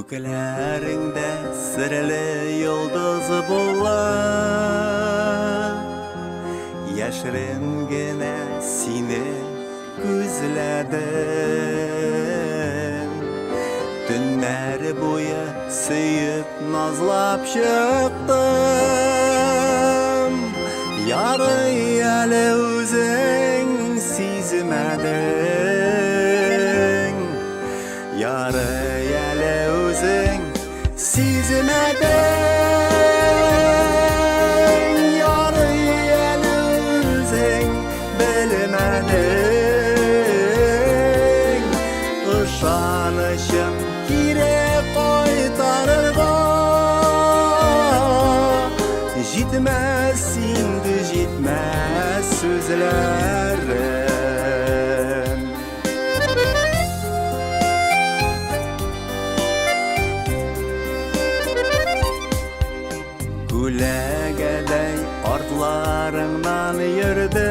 Ko'klarında sirli yıldız bular, yashiringina seni ko'zladim. Tunlar bo'yi suyib nozlab chiqdim. Yarı hali o'zing sezmading, yarı hali o'zing sezmading, yarı hali o'zing bilmading. Ishonishim kerak qaytarga, yetmas endi yetmas so'zlarim. Gulagaday ortlaringdan yurdim,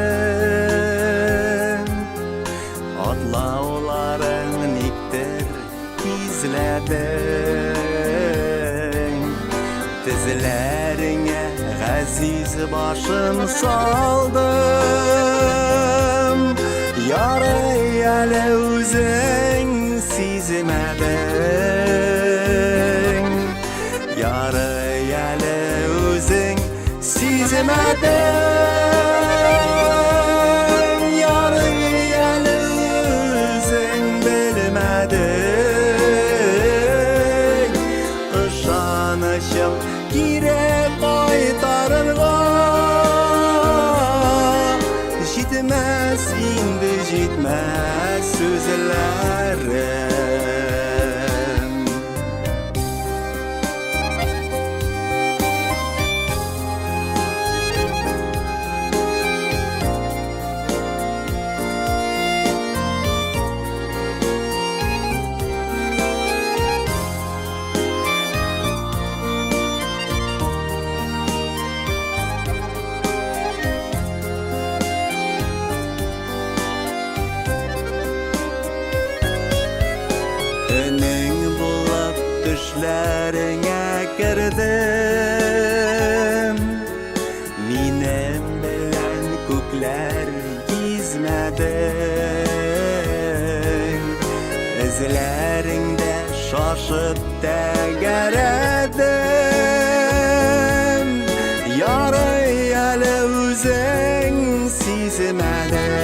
otlovlaring nektar izlading. Tizlaringga aziz boshim soldim. Yarı hali o'zing sezmading, yarı hali o'zing sezmading, yarı hali o'zing bilmading. Ishonishim kerak qaytarga, yetmas endi yetmas so'zlarim. Ening bo'lib tushlaringga kirdim, menim bilan ko'klar gezmading. Izlaringda shoshib tagaradim, yarı hali o'zing sezmading,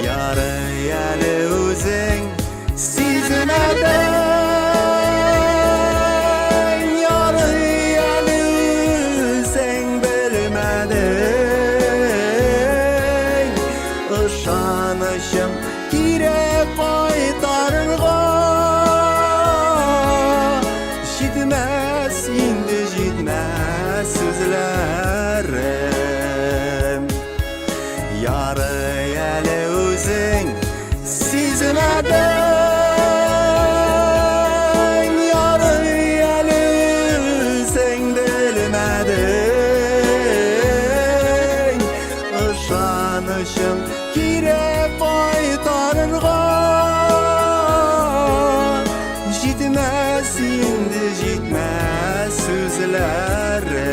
yarı hali o'zing sezmading, yarı hali o'zing bilmading. Ishonishim kerak qaytarga, yetmas endi yetmas so'zlarim. Yarı hali o'zing sezmading, yarı hali o'zing bilmading. Ishonishim kerak qaytarga, yetmas endi yetmas so'zlarim.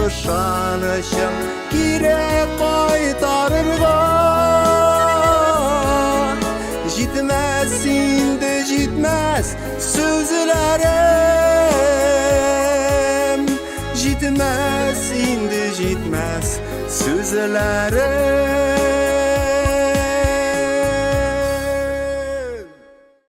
Ishonishim kerak qaytarga, yetmas endi yetmas so'zlarim, yetmas endi yetmas so'zlarim.